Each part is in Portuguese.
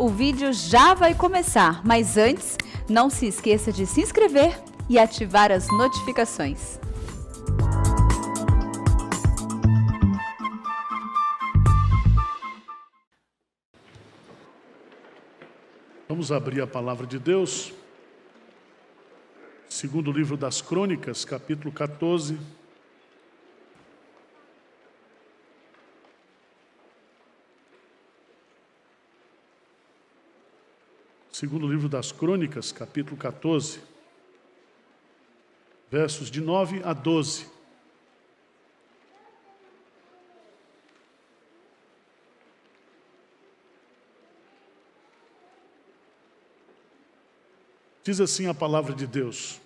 O vídeo já vai começar, mas antes, não se esqueça de se inscrever e ativar as notificações. Vamos abrir a palavra de Deus, segundo livro das Crônicas, capítulo 14. Segundo livro das Crônicas, capítulo 14, versos de 9 a 12. Diz assim a palavra de Deus: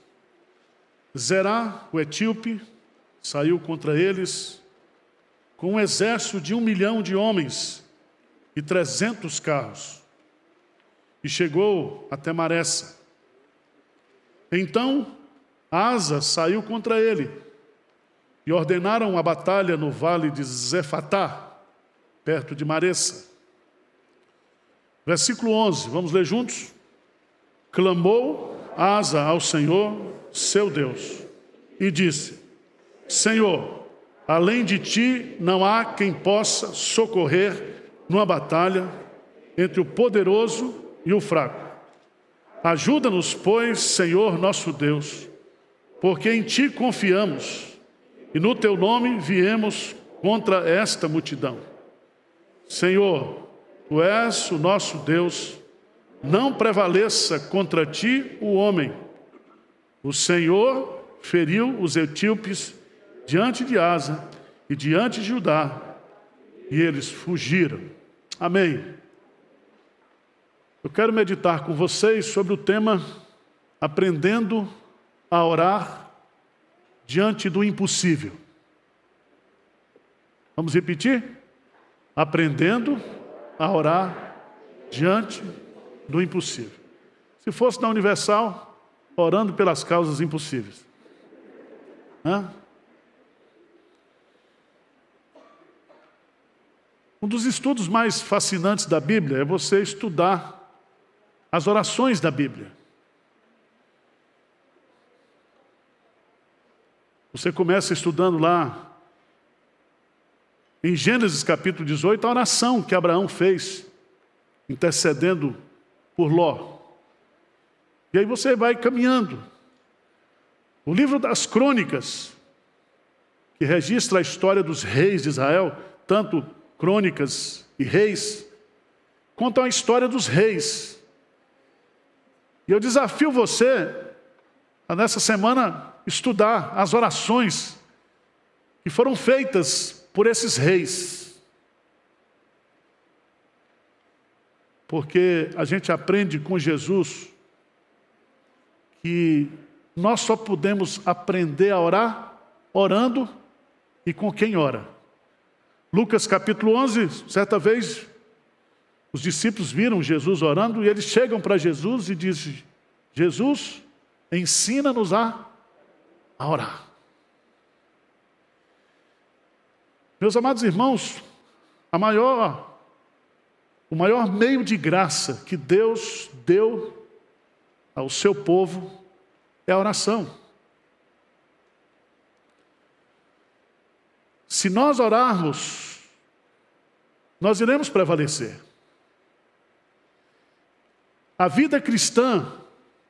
Zerá, o etíope, saiu contra eles com um exército de 1 milhão de homens e 300 carros. E chegou até Maressa. Então, Asa saiu contra ele, e ordenaram a batalha no vale de Zefatá, perto de Maressa. Versículo 11, vamos ler juntos? Clamou Asa ao Senhor, seu Deus, e disse: Senhor, além de ti não há quem possa socorrer numa batalha entre o poderoso e o fraco. Ajuda-nos, pois, Senhor nosso Deus, porque em ti confiamos e no teu nome viemos contra esta multidão. Senhor, tu és o nosso Deus, não prevaleça contra ti o homem. O Senhor feriu os etíopes diante de Asa e diante de Judá, e eles fugiram. Amém. Eu quero meditar com vocês sobre o tema aprendendo a orar diante do impossível. Vamos repetir? Aprendendo a orar diante do impossível. Se fosse na Universal, orando pelas causas impossíveis. Um dos estudos mais fascinantes da Bíblia é você estudar as orações da Bíblia. Você começa estudando lá, em Gênesis capítulo 18, a oração que Abraão fez, intercedendo por Ló. E aí você vai caminhando. O livro das Crônicas, que registra a história dos reis de Israel, tanto Crônicas e Reis, contam a história dos reis. E eu desafio você a nessa semana estudar as orações que foram feitas por esses reis. Porque a gente aprende com Jesus que nós só podemos aprender a orar orando e com quem ora. Lucas capítulo 11, certa vez, os discípulos viram Jesus orando e eles chegam para Jesus e dizem: Jesus, ensina-nos a orar. Meus amados irmãos, o maior meio de graça que Deus deu ao seu povo é a oração. Se nós orarmos, nós iremos prevalecer. A vida cristã,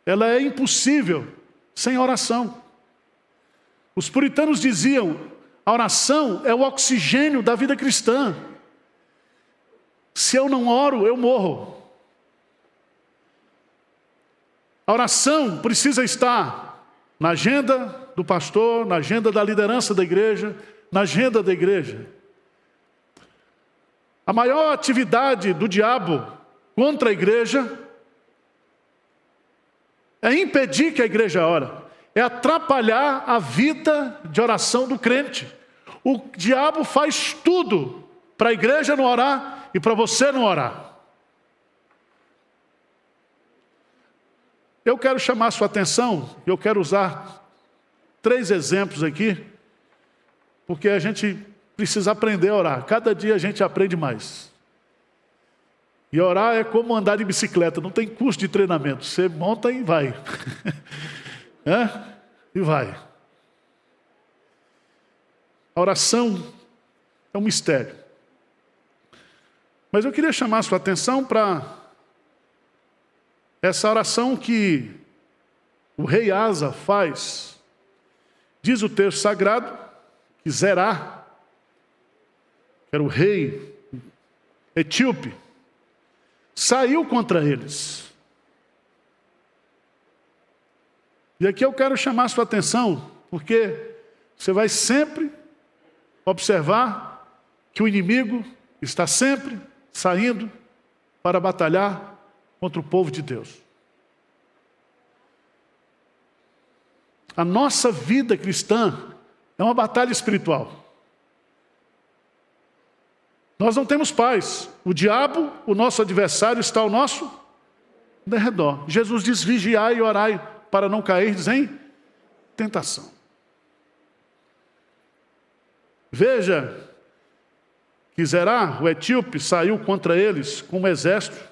ela é impossível sem oração. Os puritanos diziam: a oração é o oxigênio da vida cristã. Se eu não oro, eu morro. A oração precisa estar na agenda do pastor, na agenda da liderança da igreja, na agenda da igreja. A maior atividade do diabo contra a igreja é impedir que a igreja ore, é atrapalhar a vida de oração do crente. O diabo faz tudo para a igreja não orar e para você não orar. Eu quero chamar a sua atenção, eu quero usar 3 exemplos aqui, porque a gente precisa aprender a orar. Cada dia a gente aprende mais. E orar é como andar de bicicleta, não tem custo de treinamento. Você monta e vai. E vai. A oração é um mistério. Mas eu queria chamar a sua atenção para essa oração que o rei Asa faz. Diz o texto sagrado que Zerá, que era o rei etíope, saiu contra eles. E aqui eu quero chamar a sua atenção, porque você vai sempre observar que o inimigo está sempre saindo para batalhar contra o povo de Deus. A nossa vida cristã é uma batalha espiritual. Nós não temos paz. O diabo, o nosso adversário, está ao nosso derredor. Jesus diz: vigiai e orai para não cairdes em tentação. Veja que Zerá, o etíope, saiu contra eles com um exército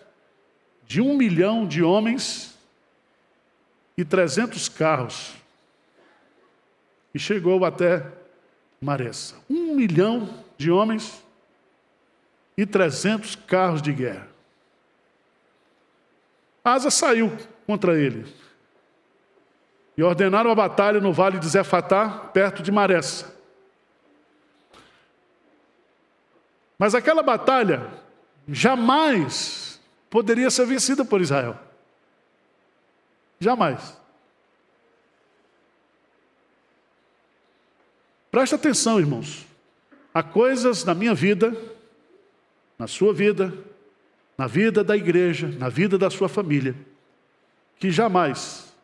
de 1 milhão de homens e 300 carros. E chegou até Maressa. 1 milhão de homens e 300 carros de guerra. Asa saiu contra ele. E ordenaram a batalha no vale de Zefatá, perto de Maressa. Mas aquela batalha jamais poderia ser vencida por Israel. Jamais. Presta atenção, irmãos. Há coisas na minha vida, na sua vida, na vida da igreja, na vida da sua família, que jamais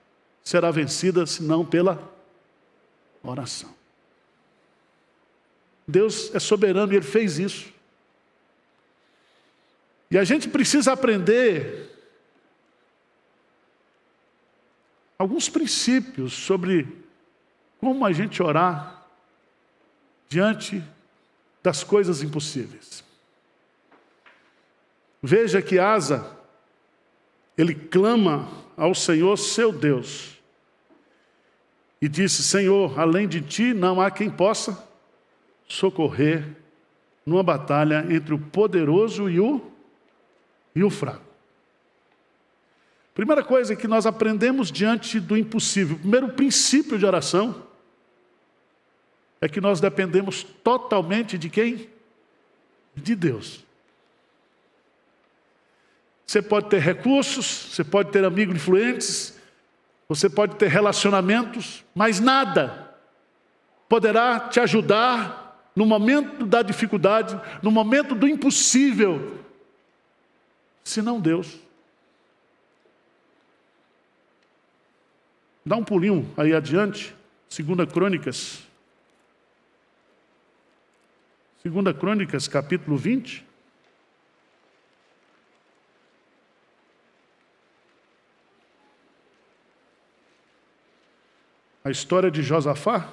será vencida senão pela oração. Deus é soberano e Ele fez isso. E a gente precisa aprender alguns princípios sobre como a gente orar diante das coisas impossíveis. Veja que Asa, ele clama ao Senhor seu Deus e disse: Senhor, além de ti não há quem possa socorrer numa batalha entre o poderoso e o fraco. Primeira coisa que nós aprendemos diante do impossível, o primeiro princípio de oração, é que nós dependemos totalmente de quem? De Deus. Você pode ter recursos, você pode ter amigos influentes, você pode ter relacionamentos, mas nada poderá te ajudar no momento da dificuldade, no momento do impossível, senão Deus. Dá um pulinho aí adiante, 2 Crônicas. 2 Crônicas, capítulo 20. A história de Josafá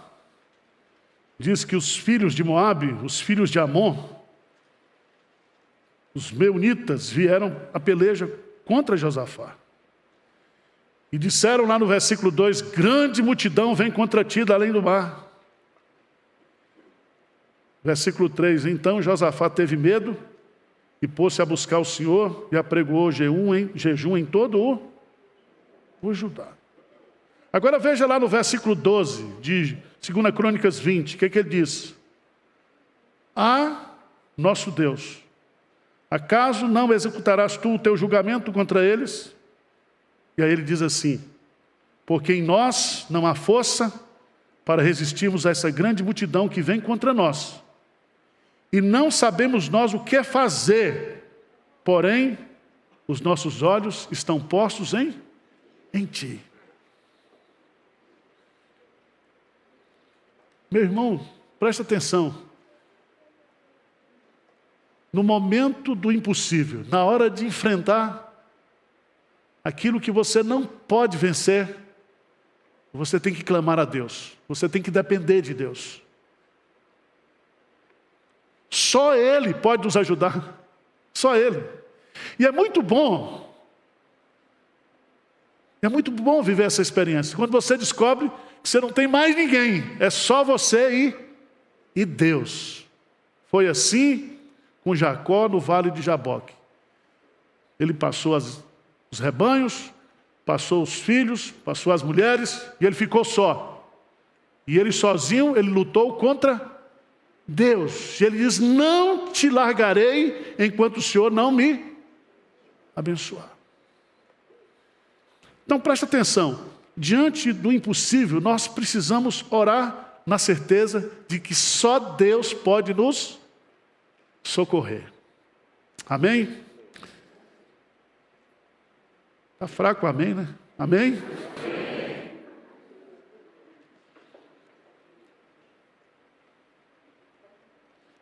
diz que os filhos de Moabe, os filhos de Amon, os meunitas, vieram a peleja contra Josafá. E disseram lá no versículo 2, grande multidão vem contra ti da além do mar. Versículo 3, então Josafá teve medo e pôs-se a buscar o Senhor e apregoou jejum em todo o Judá. Agora veja lá no versículo 12 de 2 Crônicas 20, o que ele diz? Nosso Deus, acaso não executarás tu o teu julgamento contra eles? E aí ele diz assim, porque em nós não há força para resistirmos a essa grande multidão que vem contra nós. E não sabemos nós o que fazer, porém, os nossos olhos estão postos em ti. Meu irmão, presta atenção. No momento do impossível, na hora de enfrentar aquilo que você não pode vencer, você tem que clamar a Deus. Você tem que depender de Deus. Só Ele pode nos ajudar. Só Ele. E é muito bom viver essa experiência. Quando você descobre que você não tem mais ninguém, é só você e Deus. Foi assim com Jacó no vale de Jaboque. Ele passou os rebanhos, passou os filhos, passou as mulheres, e ele ficou só. E ele sozinho, ele lutou contra Deus. E ele diz: não te largarei enquanto o Senhor não me abençoar. Então presta atenção, diante do impossível, nós precisamos orar na certeza de que só Deus pode nos socorrer. Amém? Está fraco, amém, né? Amém?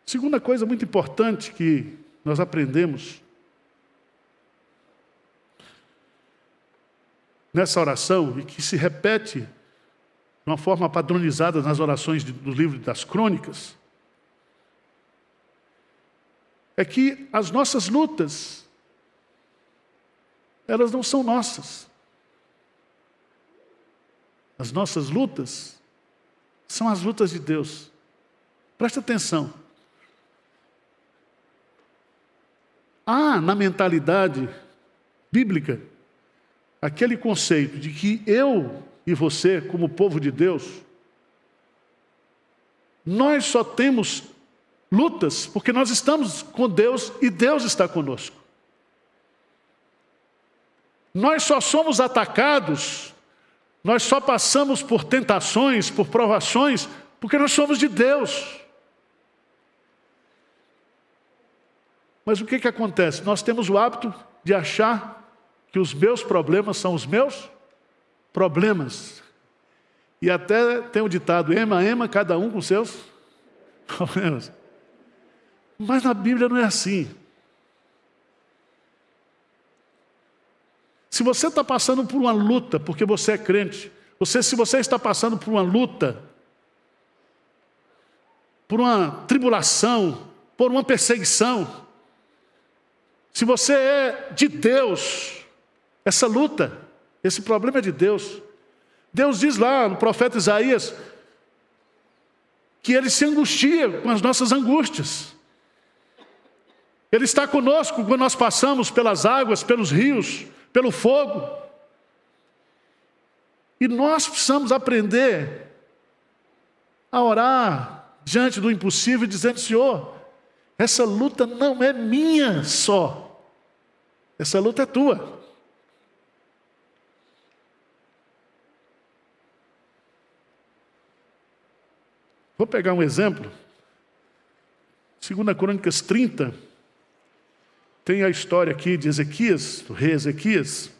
Segunda coisa muito importante que nós aprendemos nessa oração, e que se repete de uma forma padronizada nas orações do livro das Crônicas, é que as nossas lutas, elas não são nossas. As nossas lutas são as lutas de Deus. Presta atenção. Há na mentalidade bíblica aquele conceito de que eu e você, como povo de Deus, nós só temos lutas porque nós estamos com Deus e Deus está conosco. Nós só somos atacados, nós só passamos por tentações, por provações, porque nós somos de Deus. Mas o que acontece? Nós temos o hábito de achar que os meus problemas são os meus problemas. E até tem um ditado: ema, cada um com seus problemas. Mas na Bíblia não é assim. Se você está passando por uma luta, porque você é crente, se você está passando por uma luta, por uma tribulação, por uma perseguição, se você é de Deus, essa luta, esse problema é de Deus. Deus diz lá no profeta Isaías que Ele se angustia com as nossas angústias. Ele está conosco quando nós passamos pelas águas, pelos rios, pelo fogo. E nós precisamos aprender a orar diante do impossível, dizendo: Senhor, essa luta não é minha só, essa luta é tua. Vou pegar um exemplo. 2 Crônicas 30, tem a história aqui de Ezequias, do rei Ezequias,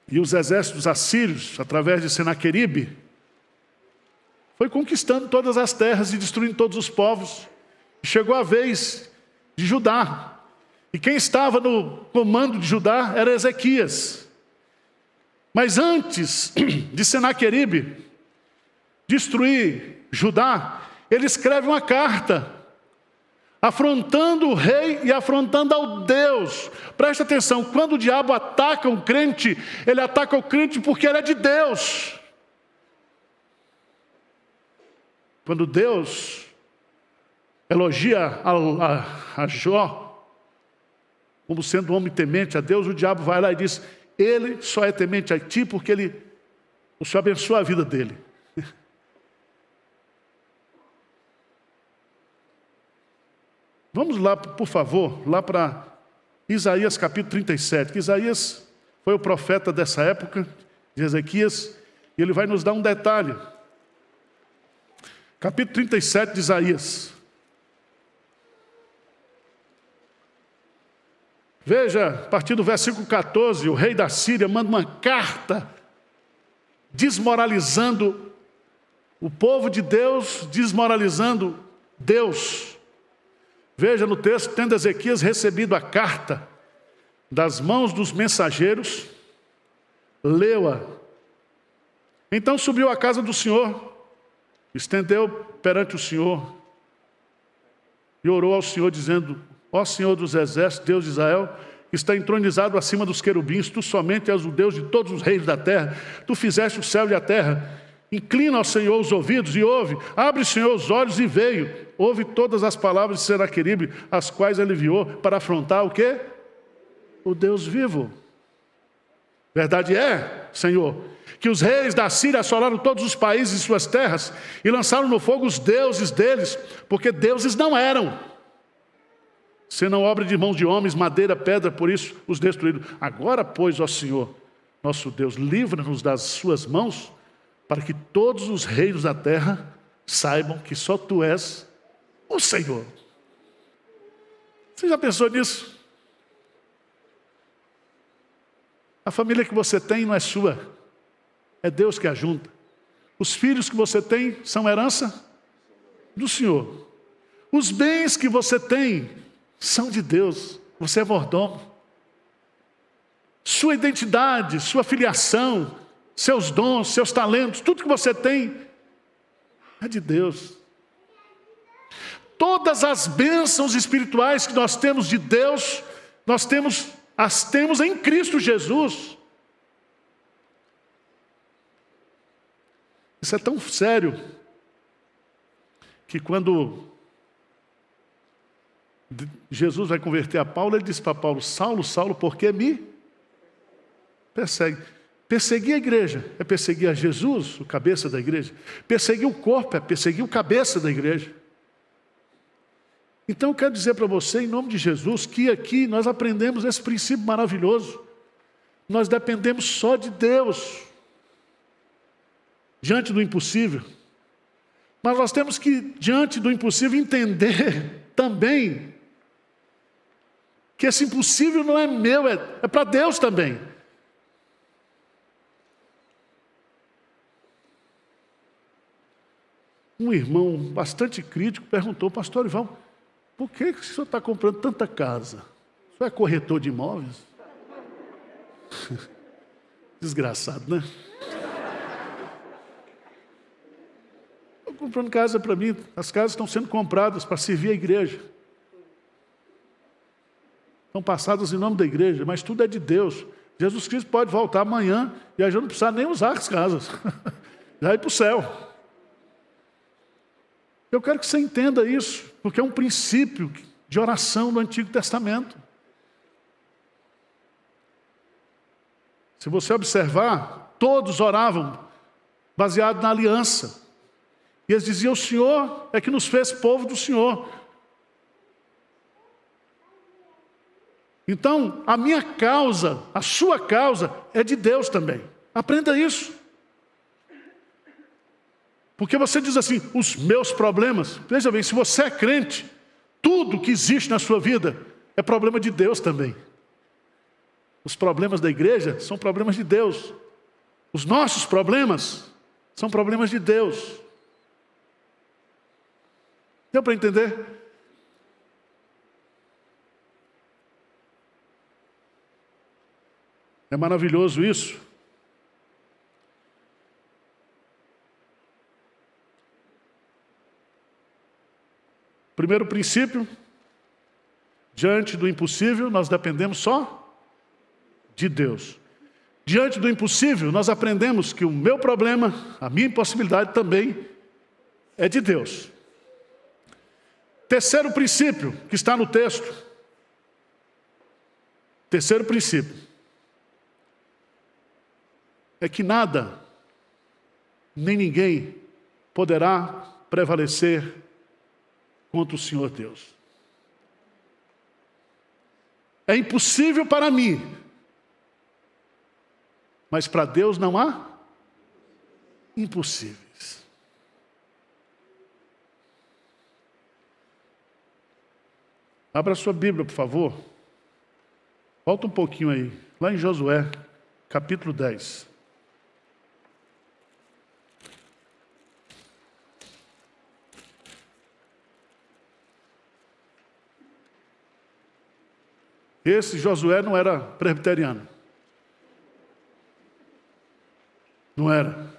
e os exércitos assírios, através de Senaqueribe, foi conquistando todas as terras e destruindo todos os povos. E chegou a vez de Judá. E quem estava no comando de Judá era Ezequias. Mas antes de Senaqueribe destruir Judá, ele escreve uma carta, afrontando o rei e afrontando ao Deus. Presta atenção, quando o diabo ataca um crente, ele ataca o crente porque ele é de Deus. Quando Deus elogia a Jó como sendo um homem temente a Deus, o diabo vai lá e diz: ele só é temente a ti porque o Senhor abençoa a vida dele. Vamos lá, por favor, lá para Isaías capítulo 37, que Isaías foi o profeta dessa época, de Ezequias, e ele vai nos dar um detalhe. Capítulo 37 de Isaías. Veja, a partir do versículo 14, o rei da Síria manda uma carta desmoralizando o povo de Deus, desmoralizando Deus. Veja no texto: tendo Ezequias recebido a carta das mãos dos mensageiros, leu-a. Então subiu à casa do Senhor, estendeu perante o Senhor e orou ao Senhor, dizendo: ó Senhor dos exércitos, Deus de Israel, que está entronizado acima dos querubins, tu somente és o Deus de todos os reis da terra, tu fizeste o céu e a terra. Inclina ao Senhor os ouvidos e ouve, abre, Senhor, os olhos e veio. Ouve todas as palavras de Senaqueribe, as quais ele enviou para afrontar o quê? O Deus vivo. Verdade é, Senhor, que os reis da Síria assolaram todos os países e suas terras e lançaram no fogo os deuses deles, porque deuses não eram, senão obra de mãos de homens, madeira, pedra, por isso os destruíram. Agora, pois, ó Senhor, nosso Deus, livra-nos das suas mãos, para que todos os reinos da terra saibam que só tu és o Senhor. Você já pensou nisso? A família que você tem não é sua, é Deus que a junta. Os filhos que você tem são herança do Senhor. Os bens que você tem são de Deus, você é mordomo. Sua identidade, sua filiação, seus dons, seus talentos, tudo que você tem é de Deus. Todas as bênçãos espirituais que nós temos de Deus, as temos em Cristo Jesus. Isso é tão sério que quando Jesus vai converter a Paulo, ele diz para Paulo: Saulo, Saulo, por que me persegue? Perseguir a igreja é perseguir a Jesus, o cabeça da igreja. Perseguir o corpo é perseguir o cabeça da igreja. Então eu quero dizer para você, em nome de Jesus, que aqui nós aprendemos esse princípio maravilhoso. Nós dependemos só de Deus, diante do impossível. Mas nós temos que, diante do impossível, entender também que esse impossível não é meu, é para Deus também. Um irmão bastante crítico perguntou: pastor Ivan, por que o senhor está comprando tanta casa? O senhor é corretor de imóveis? Desgraçado, né? Estou comprando casa para mim. As casas estão sendo compradas para servir a igreja. Estão passadas em nome da igreja, mas tudo é de Deus. Jesus Cristo pode voltar amanhã e a gente não precisa nem usar as casas. Já ir para o céu. Eu quero que você entenda isso, porque é um princípio de oração do Antigo Testamento. Se você observar, todos oravam baseado na aliança. E eles diziam: o Senhor é que nos fez povo do Senhor. Então, a minha causa, a sua causa, é de Deus também. Aprenda isso. Porque você diz assim: os meus problemas. Veja bem, se você é crente, tudo que existe na sua vida é problema de Deus também. Os problemas da igreja são problemas de Deus. Os nossos problemas são problemas de Deus. Deu para entender? É maravilhoso isso. Primeiro princípio: diante do impossível, nós dependemos só de Deus. Diante do impossível, nós aprendemos que o meu problema, a minha impossibilidade também é de Deus. Terceiro princípio que está no texto. Terceiro princípio é que nada, nem ninguém poderá prevalecer contra o Senhor Deus. É impossível para mim, mas para Deus não há impossíveis. Abra sua Bíblia, por favor. Volta um pouquinho aí, lá em Josué, capítulo 10. Esse Josué não era presbiteriano. Não era.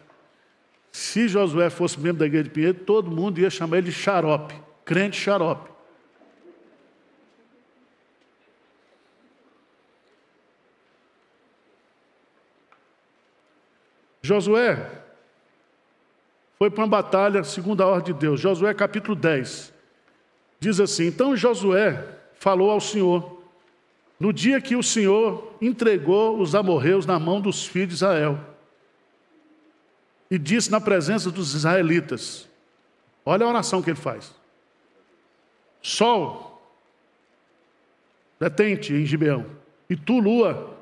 Se Josué fosse membro da igreja de Pinheiro, todo mundo ia chamar ele de xarope, crente xarope. Josué foi para uma batalha segundo a ordem de Deus. Josué capítulo 10. Diz assim: então Josué falou ao Senhor, no dia que o Senhor entregou os amorreus na mão dos filhos de Israel, e disse na presença dos israelitas, olha a oração que ele faz: sol, detente em Gibeão, e tu, lua,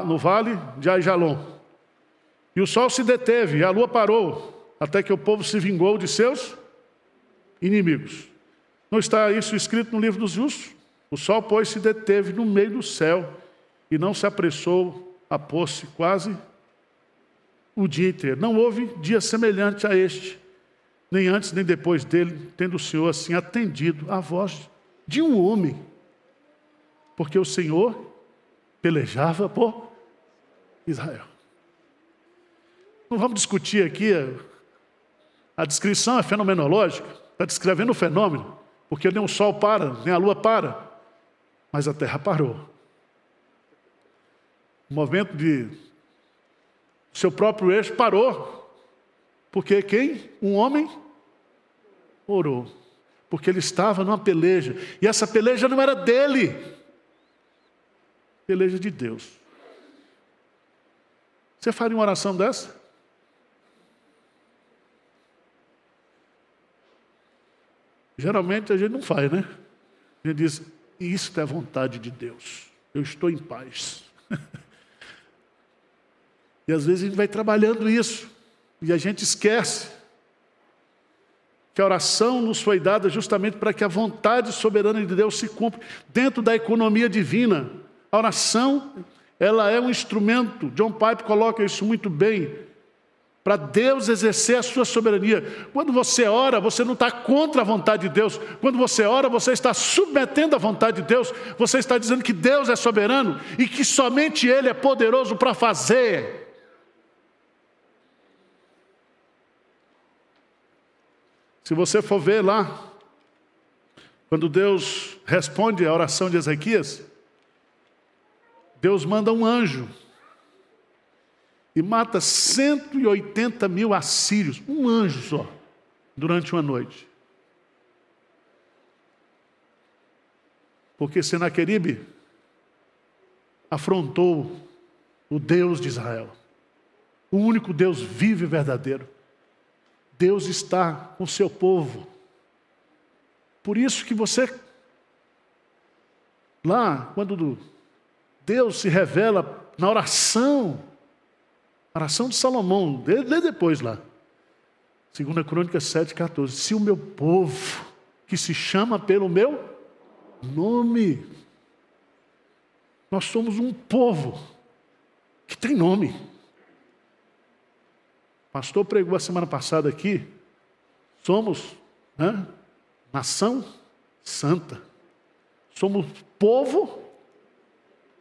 no vale de Aijalon. E o sol se deteve, e a lua parou, até que o povo se vingou de seus inimigos. Não está isso escrito no livro dos justos? O sol, pois, se deteve no meio do céu, e não se apressou a pôr-se quase o dia inteiro. Não houve dia semelhante a este, nem antes nem depois dele, tendo o Senhor assim atendido à voz de um homem, porque o Senhor pelejava por Israel. Não vamos discutir aqui, a descrição é fenomenológica, está descrevendo o fenômeno, porque nem o sol para, nem a lua para, mas a terra parou. O movimento de seu próprio eixo parou, porque quem? Um homem orou, porque ele estava numa peleja, e essa peleja não era dele, peleja de Deus. Você faria uma oração dessa? Geralmente a gente não faz, né? A gente diz, isso é a vontade de Deus, eu estou em paz. E às vezes a gente vai trabalhando isso, e a gente esquece que a oração nos foi dada justamente para que a vontade soberana de Deus se cumpra. Dentro da economia divina, a oração, ela é um instrumento, John Piper coloca isso muito bem, para Deus exercer a sua soberania. Quando você ora, você não está contra a vontade de Deus. Quando você ora, você está submetendo a vontade de Deus. Você está dizendo que Deus é soberano e que somente Ele é poderoso para fazer. Se você for ver lá, quando Deus responde à oração de Ezequias, Deus manda um anjo e mata 180 mil assírios, um anjo só, durante uma noite. Porque Senaqueribe afrontou o Deus de Israel, o único Deus vivo e verdadeiro. Deus está com o seu povo. Por isso que você, lá, quando Deus se revela na oração de Salomão, lê depois lá, 2 Crônicas 7,14. Se o meu povo, que se chama pelo meu nome, nós somos um povo que tem nome. O pastor pregou a semana passada aqui, somos nação santa, somos povo,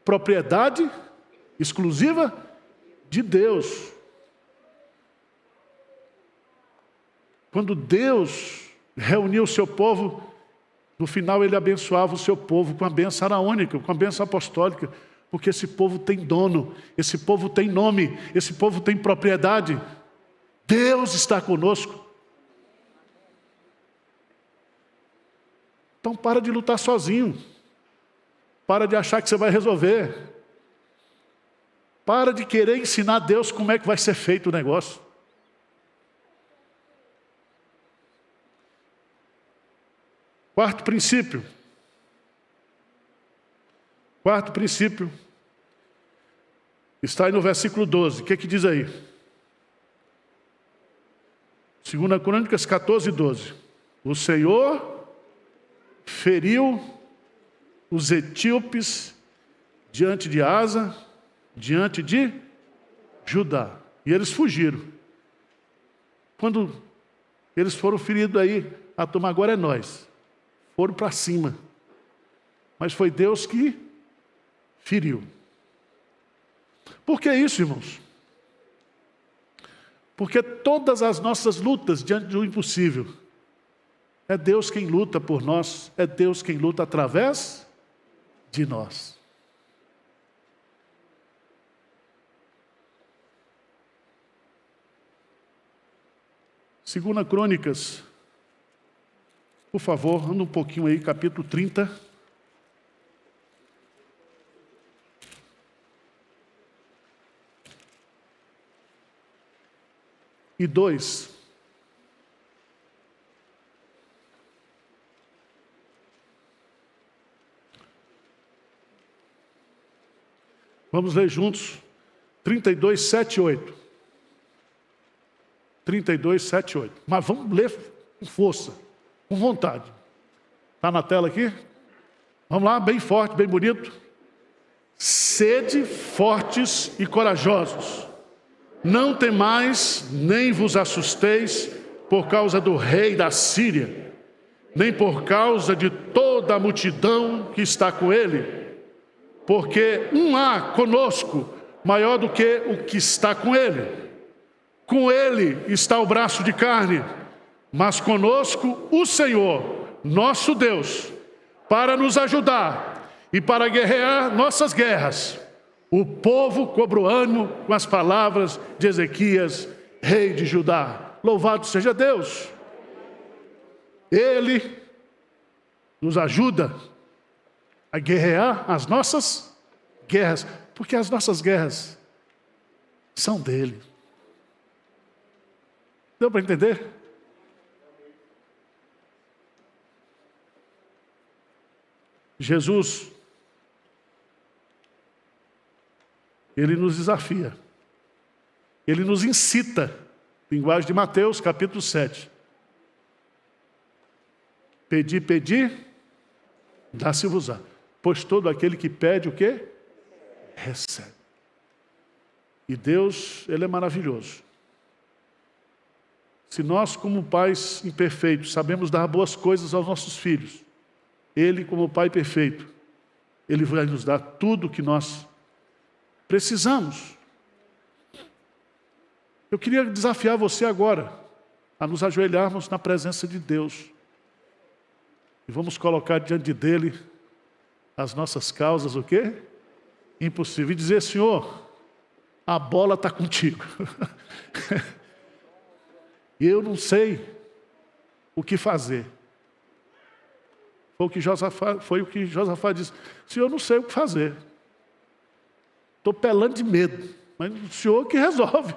propriedade exclusiva de Deus. Quando Deus reuniu o seu povo, no final ele abençoava o seu povo com a bênção araônica, com a bênção apostólica, porque esse povo tem dono, esse povo tem nome, esse povo tem propriedade. Deus está conosco. Então para de lutar sozinho. Para de achar que você vai resolver. Para de querer ensinar a Deus como é que vai ser feito o negócio. Quarto princípio. Está aí no versículo 12. O que diz aí? 2 Crônicas 14, 12. O Senhor feriu os etíopes diante de Asa, diante de Judá. E eles fugiram. Quando eles foram feridos aí, a turma agora é nós. Foram para cima. Mas foi Deus que feriu. Por que isso, irmãos? Porque todas as nossas lutas diante do impossível, é Deus quem luta por nós, é Deus quem luta através de nós. Segunda Crônicas, por favor, anda um pouquinho aí, capítulo 30. E 2. Vamos ler juntos, 32, 7 e 8. 32, 7 e 8. Mas vamos ler com força, com vontade. Está na tela aqui? Vamos lá, bem forte, bem bonito. Sede fortes e corajosos. Não temais, nem vos assusteis por causa do rei da Síria, nem por causa de toda a multidão que está com ele. Porque há conosco maior do que o que está com ele. Com ele está o braço de carne, mas conosco o Senhor, nosso Deus, para nos ajudar e para guerrear nossas guerras. O povo cobrou ânimo com as palavras de Ezequias, rei de Judá. Louvado seja Deus. Ele nos ajuda a guerrear as nossas guerras, porque as nossas guerras são dele. Deu para entender? Jesus, ele nos desafia, ele nos incita, linguagem de Mateus, capítulo 7. Pedi, pedi, dá-se-vos-á. Pois todo aquele que pede o quê? Recebe. E Deus, ele é maravilhoso. Se nós, como pais imperfeitos, sabemos dar boas coisas aos nossos filhos, ele, como pai perfeito, ele vai nos dar tudo o que nós precisamos. Eu queria desafiar você agora a nos ajoelharmos na presença de Deus. E vamos colocar diante dele as nossas causas, o quê? Impossível. E dizer, Senhor, a bola está contigo. E eu não sei o que fazer. Foi o que Josafá disse. Senhor, eu não sei o que fazer. Estou pelando de medo. Mas o Senhor que resolve.